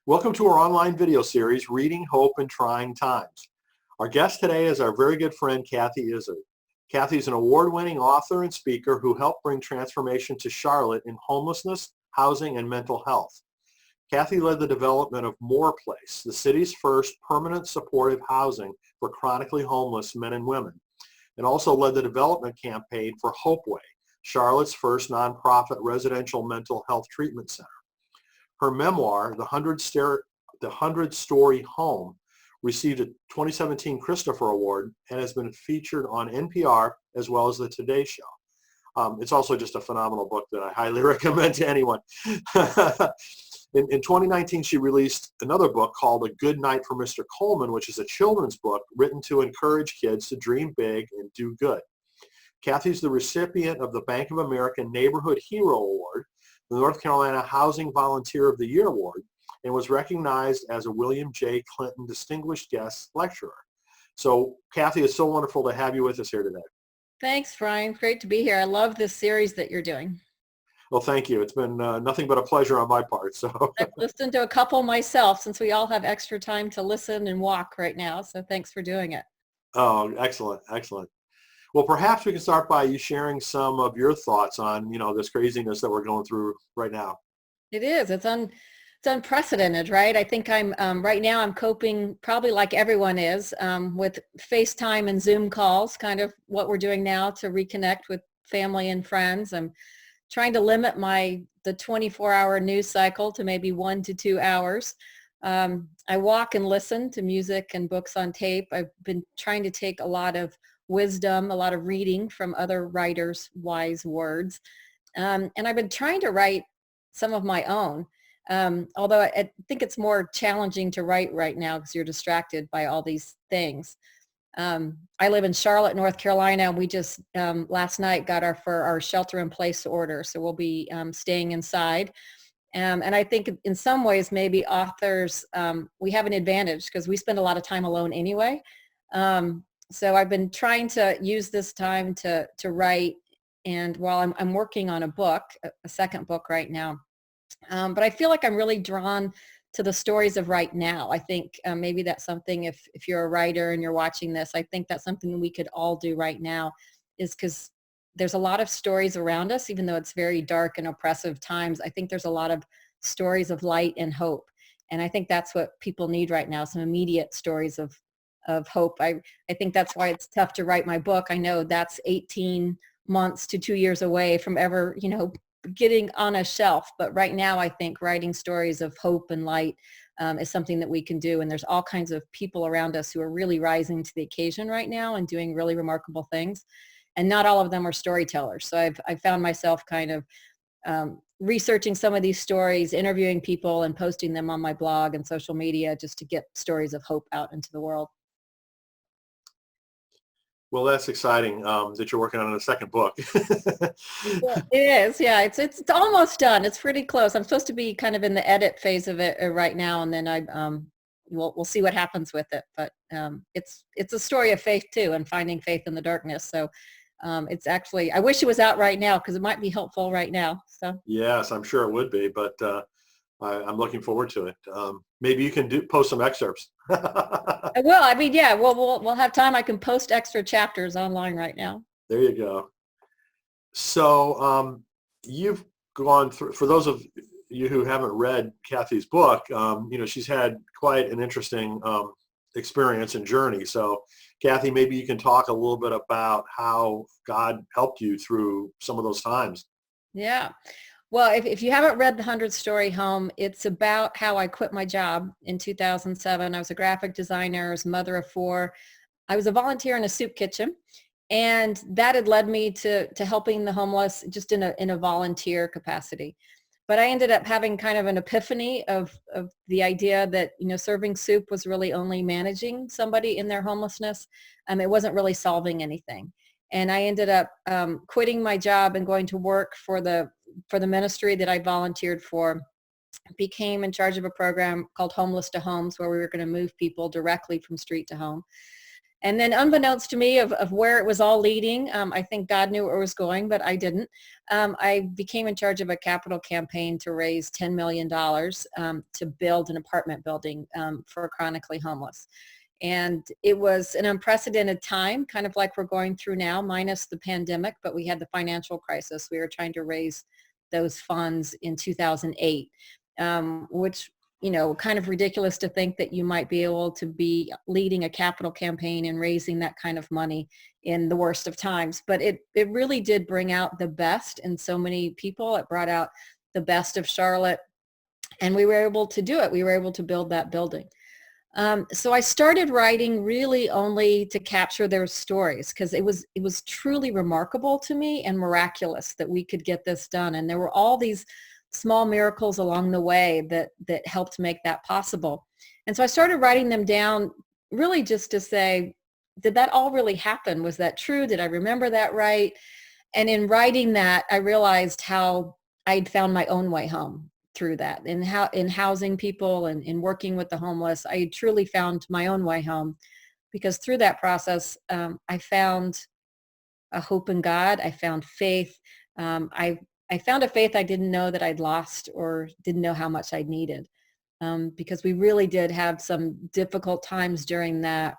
Welcome to our online video series, Reading Hope in Trying Times. Our guest today is our very good friend, Kathy Izard. Kathy is an award-winning author and speaker who helped bring transformation to Charlotte in homelessness, housing, and mental health. Kathy led the development of More Place, the city's first permanent supportive housing for chronically homeless men and women, and also led the development campaign for Hopeway, Charlotte's first nonprofit residential mental health treatment center. Her memoir, The 100-Story Home, received a 2017 Christopher Award and has been featured on NPR as well as the Today Show. It's also just a phenomenal book that I highly recommend to anyone. In 2019, she released another book called A Good Night for Mr. Coleman, which is a children's book written to encourage kids to dream big and do good. Kathy's the recipient of the Bank of America Neighborhood Hero Award, the North Carolina Housing Volunteer of the Year Award, and was recognized as a William J. Clinton Distinguished Guest Lecturer. So, Kathy, it's so wonderful to have you with us here today. Thanks, Brian. Great to be here. I love this series that you're doing. Well, thank you. It's been nothing but a pleasure on my part. So I've listened to a couple myself since we all have extra time to listen and walk right now. So thanks for doing it. Oh, excellent. Excellent. Well, perhaps we can start by you sharing some of your thoughts on, this craziness that we're going through right now. It is. It's unprecedented, right? I think I'm right now I'm coping probably like everyone is with FaceTime and Zoom calls, kind of what we're doing now to reconnect with family and friends. I'm trying to limit the 24-hour news cycle to maybe 1 to 2 hours. I walk and listen to music and books on tape. I've been trying to take a lot of wisdom, a lot of reading from other writers' wise words. And I've been trying to write some of my own, although I think it's more challenging to write right now because you're distracted by all these things. I live in Charlotte, North Carolina, and we just last night got our shelter-in-place order, so we'll be staying inside. And I think in some ways maybe authors, we have an advantage because we spend a lot of time alone anyway. So I've been trying to use this time to write, and while I'm working on a book, a second book right now, but I feel like I'm really drawn to the stories of right now. I think maybe that's something, if you're a writer and you're watching this, I think that's something that we could all do right now, is because there's a lot of stories around us, even though it's very dark and oppressive times. I think there's a lot of stories of light and hope. And I think that's what people need right now, some immediate stories of hope. I think that's why it's tough to write my book. I know that's 18 months to 2 years away from ever, getting on a shelf. But right now, I think writing stories of hope and light is something that we can do. And there's all kinds of people around us who are really rising to the occasion right now and doing really remarkable things. And not all of them are storytellers. So I've found myself kind of researching some of these stories, interviewing people and posting them on my blog and social media just to get stories of hope out into the world. Well, that's exciting that you're working on a second book. Well, it is, yeah. It's almost done. It's pretty close. I'm supposed to be kind of in the edit phase of it right now, and then we'll see what happens with it. But it's a story of faith too, and finding faith in the darkness. So it's actually, I wish it was out right now because it might be helpful right now. So yes, I'm sure it would be, but I'm looking forward to it. Maybe you can post some excerpts. I will. I mean, yeah, we'll have time. I can post extra chapters online right now. There you go. So you've gone through, for those of you who haven't read Kathy's book, she's had quite an interesting experience and journey. So Kathy, maybe you can talk a little bit about how God helped you through some of those times. Yeah. Well, if you haven't read The 100-Story Home, it's about how I quit my job in 2007. I was a graphic designer, I was a mother of 4. I was a volunteer in a soup kitchen, and that had led me to helping the homeless just in a volunteer capacity. But I ended up having kind of an epiphany of the idea that, serving soup was really only managing somebody in their homelessness. It wasn't really solving anything. And I ended up quitting my job and going to work for the ministry that I volunteered for. Became in charge of a program called Homeless to Homes, where we were going to move people directly from street to home. And then unbeknownst to me of where it was all leading, I think God knew where it was going, but I didn't. I became in charge of a capital campaign to raise $10 million to build an apartment building for chronically homeless. And it was an unprecedented time, kind of like we're going through now, minus the pandemic, but we had the financial crisis. We were trying to raise those funds in 2008, which, kind of ridiculous to think that you might be able to be leading a capital campaign and raising that kind of money in the worst of times. But it really did bring out the best in so many people. It brought out the best of Charlotte, and we were able to do it. We were able to build that building. So I started writing really only to capture their stories, because it was truly remarkable to me and miraculous that we could get this done. And there were all these small miracles along the way that helped make that possible. And so I started writing them down really just to say, did that all really happen? Was that true? Did I remember that right? And in writing that, I realized how I'd found my own way home through that. And how in housing people and in working with the homeless, I truly found my own way home, because through that process, I found a hope in God. I found faith. I found a faith I didn't know that I'd lost or didn't know how much I needed, because we really did have some difficult times during that.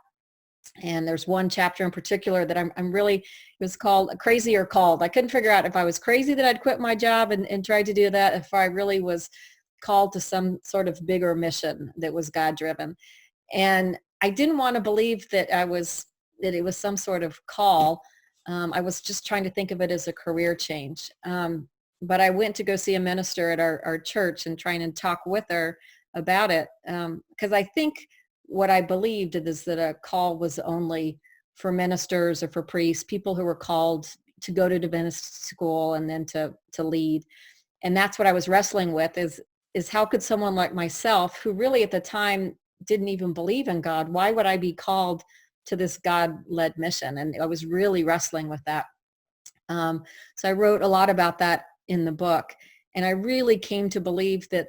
And there's one chapter in particular that I'm really, it was called Crazy or Called. I couldn't figure out if I was crazy that I'd quit my job and tried to do that, if I really was called to some sort of bigger mission that was God driven. And I didn't want to believe that it was some sort of call. I was just trying to think of it as a career change. But I went to go see a minister at our church and trying to talk with her about it, because I think what I believed is that a call was only for ministers or for priests, people who were called to go to divinity school and then to lead. And that's what I was wrestling with, is how could someone like myself, who really at the time didn't even believe in God, why would I be called to this God-led mission? And I was really wrestling with that. So I wrote a lot about that in the book. And I really came to believe that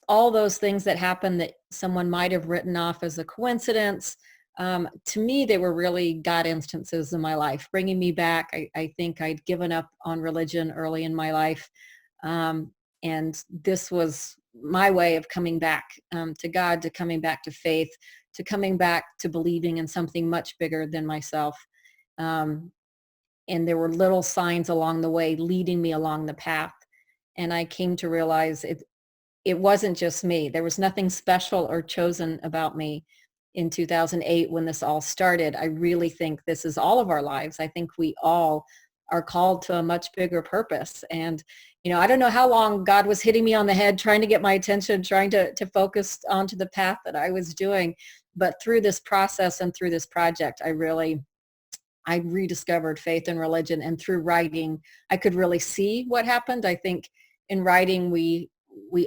all those things that happened that someone might have written off as a coincidence, to me, they were really God instances in my life, bringing me back. I think I'd given up on religion early in my life. And this was my way of coming back to God, to coming back to faith, to coming back to believing in something much bigger than myself. And there were little signs along the way leading me along the path. And I came to realize it wasn't just me. There was nothing special or chosen about me in 2008 when this all started. I really think this is all of our lives. I think we all are called to a much bigger purpose. And, I don't know how long God was hitting me on the head, trying to get my attention, trying to focus onto the path that I was doing. But through this process and through this project, I rediscovered faith in religion. And through writing, I could really see what happened. I think in writing, we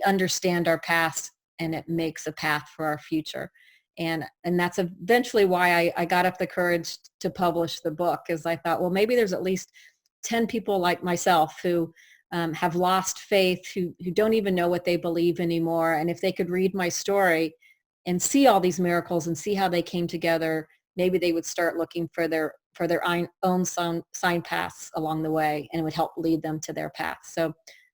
understand our past, and it makes a path for our future. And that's eventually why I got up the courage to publish the book, is I thought, well, maybe there's at least 10 people like myself who have lost faith, who don't even know what they believe anymore. And if they could read my story and see all these miracles and see how they came together, maybe they would start looking for their own sign paths along the way, and it would help lead them to their path. So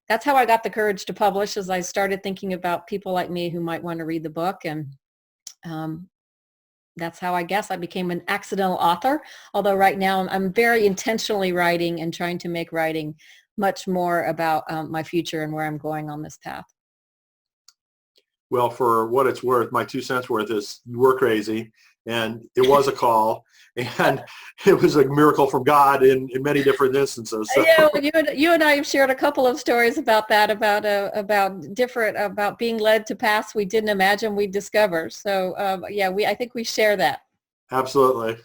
that's how I got the courage to publish, as I started thinking about people like me who might want to read the book. And that's how I guess I became an accidental author. Although right now I'm very intentionally writing and trying to make writing much more about my future and where I'm going on this path. Well, for what it's worth, my 2 cents worth is you were crazy, and it was a call, and it was a miracle from God in many different instances. So. Yeah, well, you and I have shared a couple of stories about that, about being led to paths we didn't imagine we'd discover. So I think we share that. Absolutely.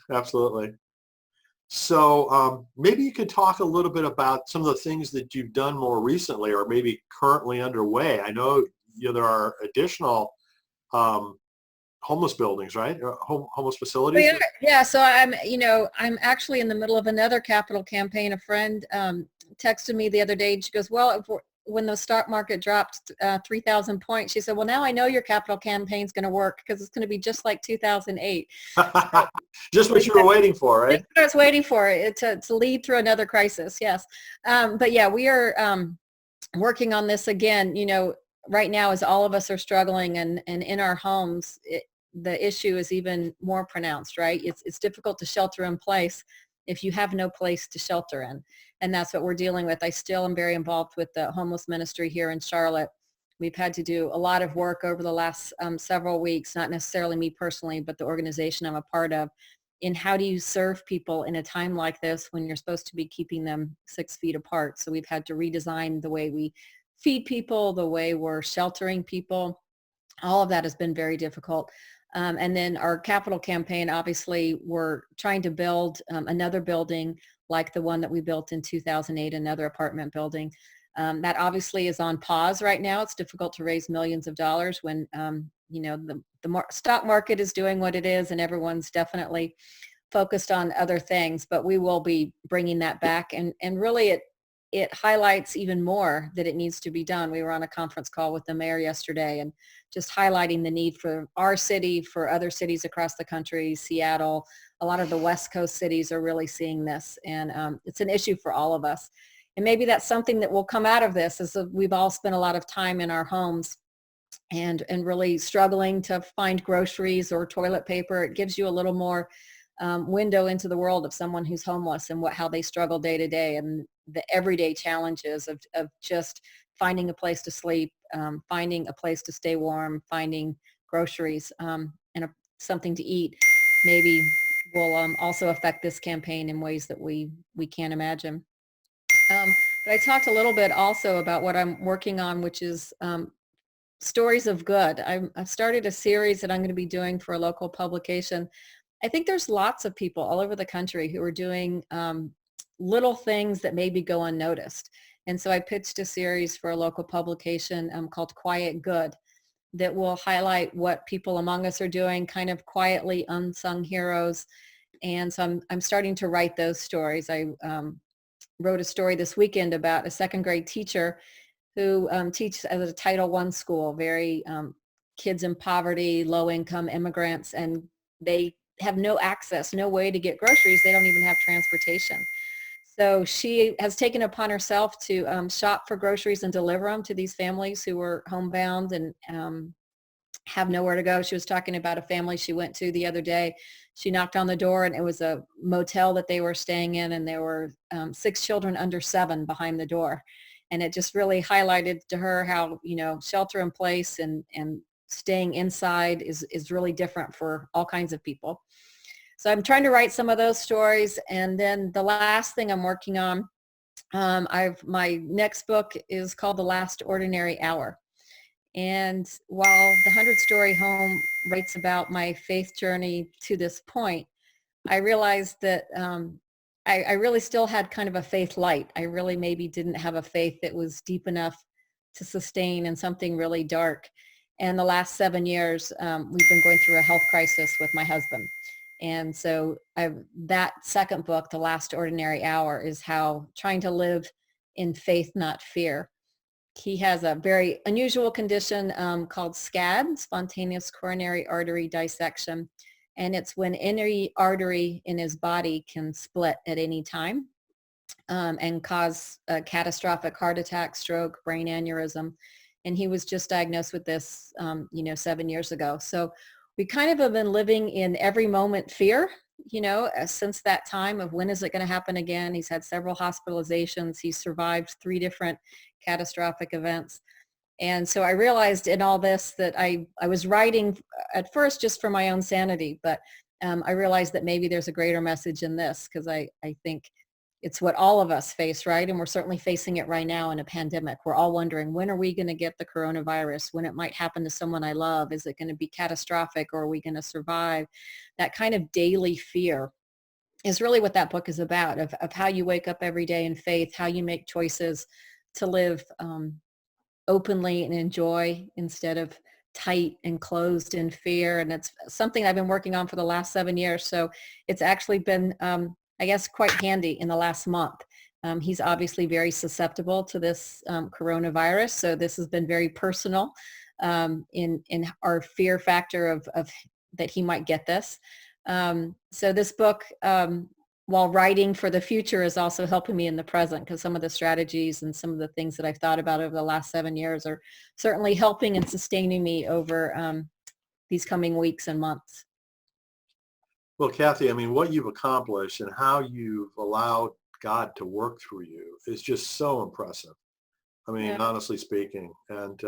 So maybe you could talk a little bit about some of the things that you've done more recently, or maybe currently underway. I know there are additional homeless buildings, right? Homeless facilities. Yeah. So I'm actually in the middle of another capital campaign. A friend texted me the other day, and she goes, well, when the stock market dropped 3,000 points, she said, well, now I know your capital campaign's going to work because it's going to be just like 2008. Just what you were waiting for, right? Just what I was waiting for, it to lead through another crisis, yes. But yeah, we are working on this again, right now as all of us are struggling and in our homes, the issue is even more pronounced, right? It's difficult to shelter in place if you have no place to shelter in. And that's what we're dealing with. I still am very involved with the homeless ministry here in Charlotte. We've had to do a lot of work over the last several weeks, not necessarily me personally, but the organization I'm a part of, in how do you serve people in a time like this when you're supposed to be keeping them 6 feet apart. So we've had to redesign the way we feed people, the way we're sheltering people. All of that has been very difficult. And then our capital campaign, obviously, we're trying to build another building like the one that we built in 2008, another apartment building. That obviously is on pause right now. It's difficult to raise millions of dollars when, the stock market is doing what it is and everyone's definitely focused on other things. But we will be bringing that back. And really it highlights even more that it needs to be done. We were on a conference call with the mayor yesterday and just highlighting the need for our city, for other cities across the country, Seattle. A lot of the West Coast cities are really seeing this, and it's an issue for all of us. And maybe that's something that will come out of this, is that we've all spent a lot of time in our homes and really struggling to find groceries or toilet paper. It gives you a little more window into the world of someone who's homeless and how they struggle day to day, and the everyday challenges of just finding a place to sleep, finding a place to stay warm, finding groceries, and something to eat. Maybe will also affect this campaign in ways that we can't imagine. But I talked a little bit also about what I'm working on, which is stories of good. I've started a series that I'm going to be doing for a local publication. I think there's lots of people all over the country who are doing little things that maybe go unnoticed. And so I pitched a series for a local publication called Quiet Good that will highlight what people among us are doing, kind of quietly unsung heroes. And so I'm starting to write those stories. I wrote a story this weekend about a second grade teacher who teaches at a Title I school, very kids in poverty, low income immigrants, and they have no access, no way to get groceries. They don't even have transportation. So she has taken upon herself to shop for groceries and deliver them to these families who were homebound and have nowhere to go. She was talking about a family she went to the other day. She knocked on the door and it was a motel that they were staying in, and there were 6 children under 7 behind the door. And it just really highlighted to her how, shelter in place and staying inside is really different for all kinds of people. So I'm trying to write some of those stories. And then the last thing I'm working on, my next book is called The Last Ordinary Hour. And while the 100-Story Home writes about my faith journey to this point, I realized that I really still had kind of a faith light. I really maybe didn't have a faith that was deep enough to sustain in something really dark. And the last 7 years, we've been going through a health crisis with my husband. And so that second book, The Last Ordinary Hour, is how trying to live in faith, not fear. He has a very unusual condition called SCAD, spontaneous coronary artery dissection. And it's when any artery in his body can split at any time and cause a catastrophic heart attack, stroke, brain aneurysm. And he was just diagnosed with this, 7 years ago. So we kind of have been living in every moment fear, since that time of when is it going to happen again. He's had several hospitalizations. He's survived 3 different catastrophic events. And so I realized in all this that I was writing at first just for my own sanity, but I realized that maybe there's a greater message in this, because I think it's what all of us face, right? And we're certainly facing it right now in a pandemic. We're all wondering, when are we going to get the coronavirus? When it might happen to someone I love? Is it going to be catastrophic, or are we going to survive? That kind of daily fear is really what that book is about, of how you wake up every day in faith, how you make choices to live openly and enjoy instead of tight and closed in fear. And it's something I've been working on for the last 7 years. So it's actually been, I guess, quite handy in the last month He's obviously very susceptible to this coronavirus. So this has been very personal in our fear factor of that he might get this. So this book, while writing for the future, is also helping me in the present, because some of the strategies and some of the things that I've thought about over the last 7 years are certainly helping and sustaining me over these coming weeks and months. Well, Kathy, I mean, what you've accomplished and how you've allowed God to work through you is just so impressive. I mean, Yeah. honestly speaking, and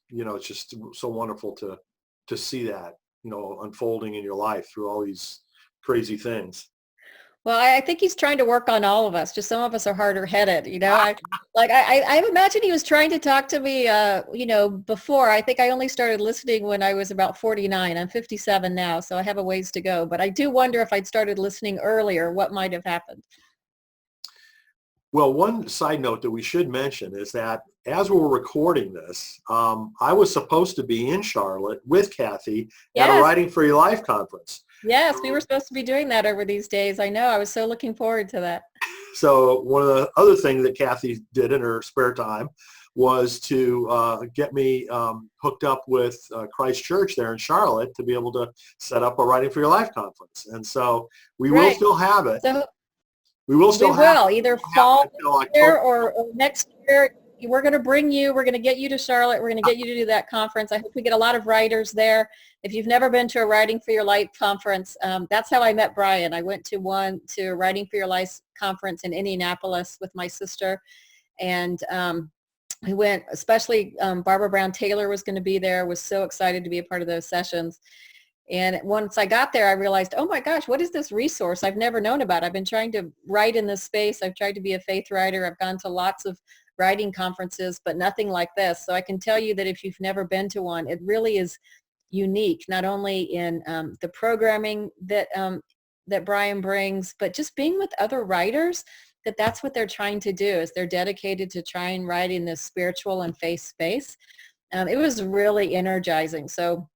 it's just so wonderful to see that, unfolding in your life through all these crazy things. Well, I think he's trying to work on all of us. Just some of us are harder headed, I imagine he was trying to talk to me, before. I think I only started listening when I was about 49. I'm 57 now, so I have a ways to go. But I do wonder if I'd started listening earlier, what might have happened. Well, one side note that we should mention is that as we're recording this, I was supposed to be in Charlotte with Kathy at a Yes. Writing for Your Life conference. Yes, we were supposed to be doing that over these days. I know. I was so looking forward to that. So one of the other things that Kathy did in her spare time was to get me hooked up with Christ Church there in Charlotte to be able to set up a Writing for Your Life conference. And so we will still have it. So We will still have it. either fall year or next year. We're going to get you to Charlotte. We're going to get you to do that conference. I hope we get a lot of writers there. If you've never been to a Writing for Your Life conference, that's how I met Brian. I went to a Writing for Your Life conference in Indianapolis with my sister. And we went, especially Barbara Brown Taylor was going to be there, was so excited to be a part of those sessions. And once I got there, I realized, oh my gosh, what is this resource I've never known about? I've been trying to write in this space. I've tried to be a faith writer. I've gone to lots of writing conferences, but nothing like this. So I can tell you that if you've never been to one, it really is unique, not only in the programming that Brian brings, but just being with other writers, that's what they're trying to do, is they're dedicated to try and write in this spiritual and faith space. It was really energizing. So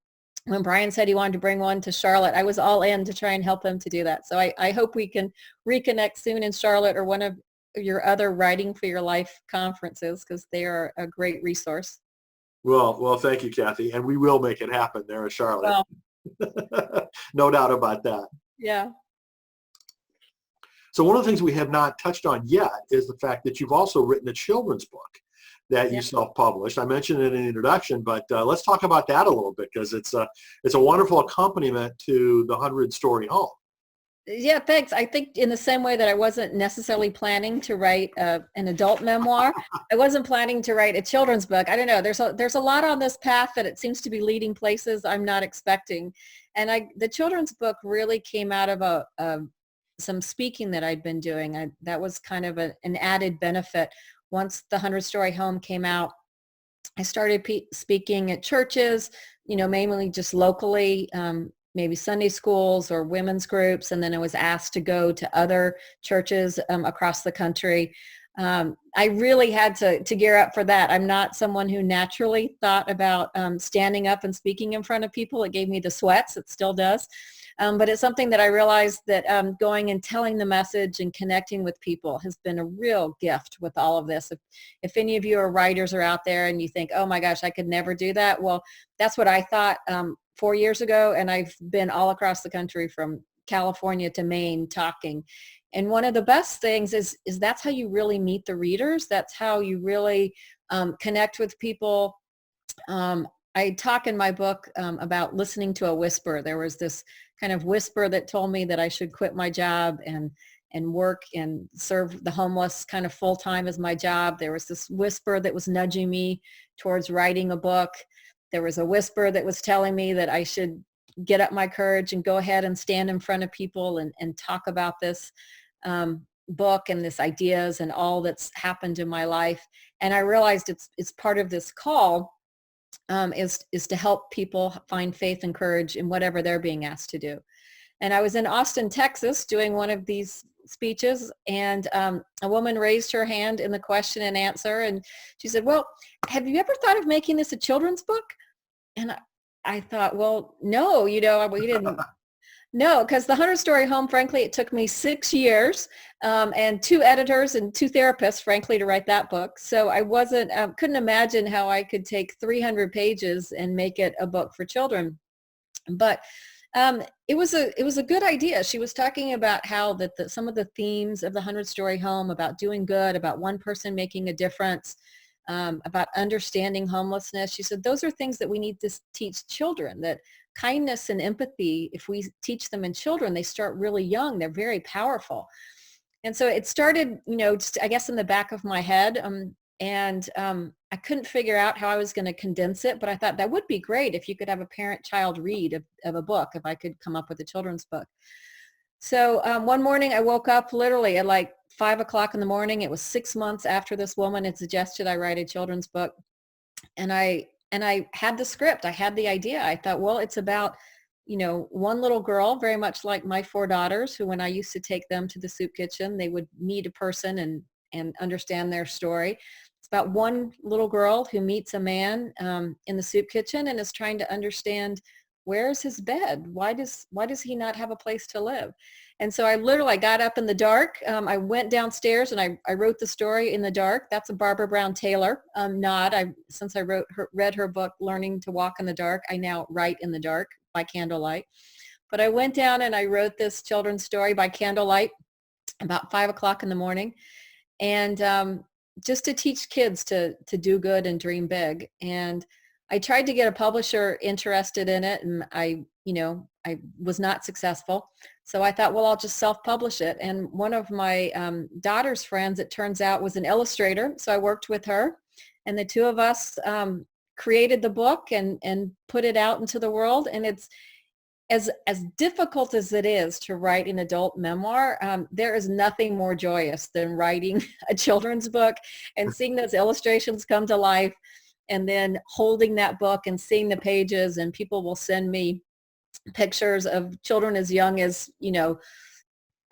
when Brian said he wanted to bring one to Charlotte, I was all in to try and help him to do that. So I hope we can reconnect soon in Charlotte or one of your other Writing for Your Life conferences, because they are a great resource. Well, thank you, Kathy. And we will make it happen there in Charlotte. Well, no doubt about that. yeah. So one of the things we have not touched on yet is the fact that you've also written a children's book that you self-published. I mentioned it in the introduction, but let's talk about that a little bit, because it's a wonderful accompaniment to the 100-Story Home. Yeah, thanks. I think in the same way that I wasn't necessarily planning to write an adult memoir, I wasn't planning to write a children's book. I don't know. There's a lot on this path that it seems to be leading places I'm not expecting. And the children's book really came out of some speaking that I'd been doing. That was kind of an added benefit. Once the 100-Story Home came out, I started speaking at churches, mainly just locally, maybe Sunday schools or women's groups. And then I was asked to go to other churches across the country. I really had to gear up for that. I'm not someone who naturally thought about standing up and speaking in front of people. It gave me the sweats. It still does. But it's something that I realized that going and telling the message and connecting with people has been a real gift with all of this. If any of you are writers are out there and you think, oh my gosh, I could never do that. Well, that's what I thought 4 years ago. And I've been all across the country from California to Maine talking. And one of the best things is that's how you really meet the readers. That's how you really connect with people. I talk in my book about listening to a whisper. There was this kind of whisper that told me that I should quit my job and work and serve the homeless kind of full time as my job. There was this whisper that was nudging me towards writing a book. There was a whisper that was telling me that I should get up my courage and go ahead and stand in front of people and talk about this book and this ideas and all that's happened in my life. And I realized it's part of this call is to help people find faith and courage in whatever they're being asked to do. And I was in Austin, Texas, doing one of these speeches, and a woman raised her hand in the question and answer, and she said, well, have you ever thought of making this a children's book? And I thought, well, no, we didn't. No, because the 100-Story Home, frankly, it took me 6 years and 2 editors and 2 therapists, frankly, to write that book. So I couldn't imagine how I could take 300 pages and make it a book for children. But it was a good idea. She was talking about how some of the themes of the 100-Story Home, about doing good, about one person making a difference, about understanding homelessness. She said those are things that we need to teach children, that kindness and empathy, if we teach them in children, they start really young. They're very powerful. And so it started, just, I guess, in the back of my head. I couldn't figure out how I was going to condense it, but I thought that would be great if you could have a parent-child read of a book, if I could come up with a children's book. So one morning I woke up literally at like 5 o'clock in the morning. It was 6 months after this woman had suggested I write a children's book. And I had the script. I had the idea. I thought, well, it's about, one little girl, very much like my 4 daughters, who, when I used to take them to the soup kitchen, they would meet a person and understand their story. It's about one little girl who meets a man in the soup kitchen and is trying to understand, where's his bed? Why does he not have a place to live? And so I got up in the dark. I went downstairs and I wrote the story in the dark. That's a Barbara Brown Taylor nod. Since I read her book, Learning to Walk in the Dark, I now write in the dark by candlelight. But I went down and I wrote this children's story by candlelight about 5 o'clock in the morning. And just to teach kids to do good and dream big. And I tried to get a publisher interested in it, and I was not successful. So I thought, well, I'll just self-publish it. And one of my daughter's friends, it turns out, was an illustrator. So I worked with her, and the 2 of us created the book and put it out into the world. And it's as difficult as it is to write an adult memoir, there is nothing more joyous than writing a children's book and seeing those illustrations come to life, and then holding that book and seeing the pages. And people will send me pictures of children as young as,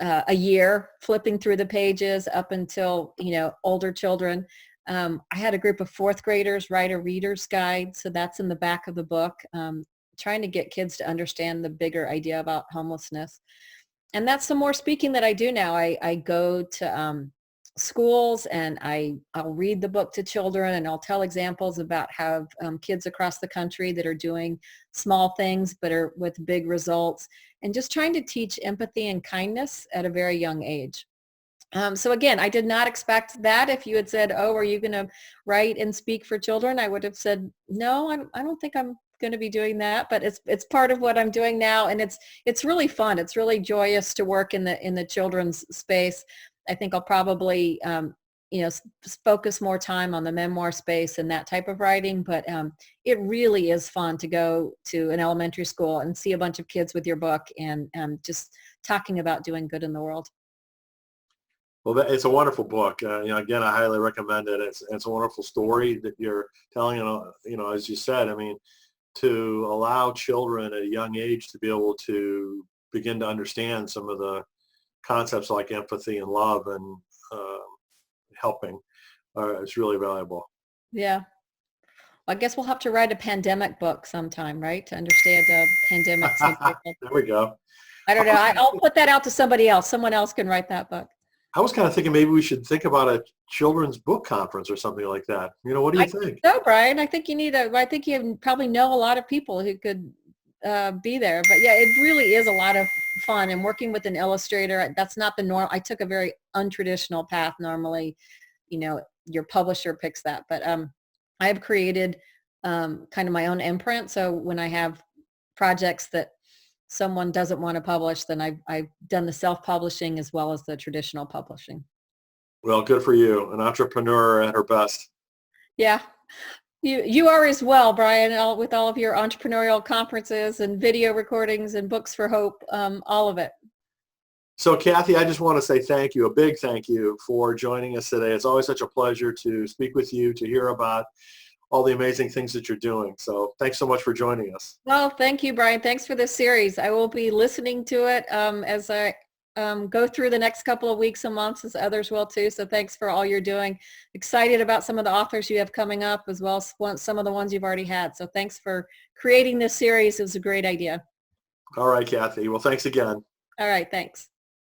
a year, flipping through the pages up until, older children. I had a group of 4th graders write a reader's guide. So that's in the back of the book, trying to get kids to understand the bigger idea about homelessness. And that's some more speaking that I do now. I go to schools and I'll read the book to children, and I'll tell examples about how kids across the country that are doing small things but are with big results, and just trying to teach empathy and kindness at a very young age. So again, I did not expect that. If you had said, oh, are you going to write and speak for children? I would have said, no, I don't think I'm going to be doing that, but it's part of what I'm doing now. And it's really fun. It's really joyous to work in the children's space. I think I'll probably, focus more time on the memoir space and that type of writing. But it really is fun to go to an elementary school and see a bunch of kids with your book and just talking about doing good in the world. Well, it's a wonderful book. Again, I highly recommend it. It's a wonderful story that you're telling. As you said, I mean, to allow children at a young age to be able to begin to understand some of the concepts like empathy and love and helping is really valuable. Yeah. Well, I guess we'll have to write a pandemic book sometime, right? To understand pandemics. There we go. I don't know. I'll put that out to somebody else. Someone else can write that book. I was kind of thinking maybe we should think about a children's book conference or something like that. What do you think? No, Brian. I think I think you probably know a lot of people who could be there. But yeah, it really is a lot of fun. And working with an illustrator, that's not the norm. I took a very untraditional path. Normally, your publisher picks that. But I have created kind of my own imprint. So when I have projects that someone doesn't want to publish, then I've done the self-publishing as well as the traditional publishing. Well, good for you. An entrepreneur at her best. Yeah. You are as well, Brian, with all of your entrepreneurial conferences and video recordings and Books for Hope, all of it. So, Kathy, I just want to say thank you, a big thank you for joining us today. It's always such a pleasure to speak with you, to hear about all the amazing things that you're doing. So thanks so much for joining us. Well, thank you, Brian. Thanks for this series. I will be listening to it as I go through the next couple of weeks and months, as others will too. So thanks for all you're doing. Excited about some of the authors you have coming up, as well as some of the ones you've already had. So thanks for creating this series. It was a great idea. All right, Kathy. Well, thanks again. All right, thanks.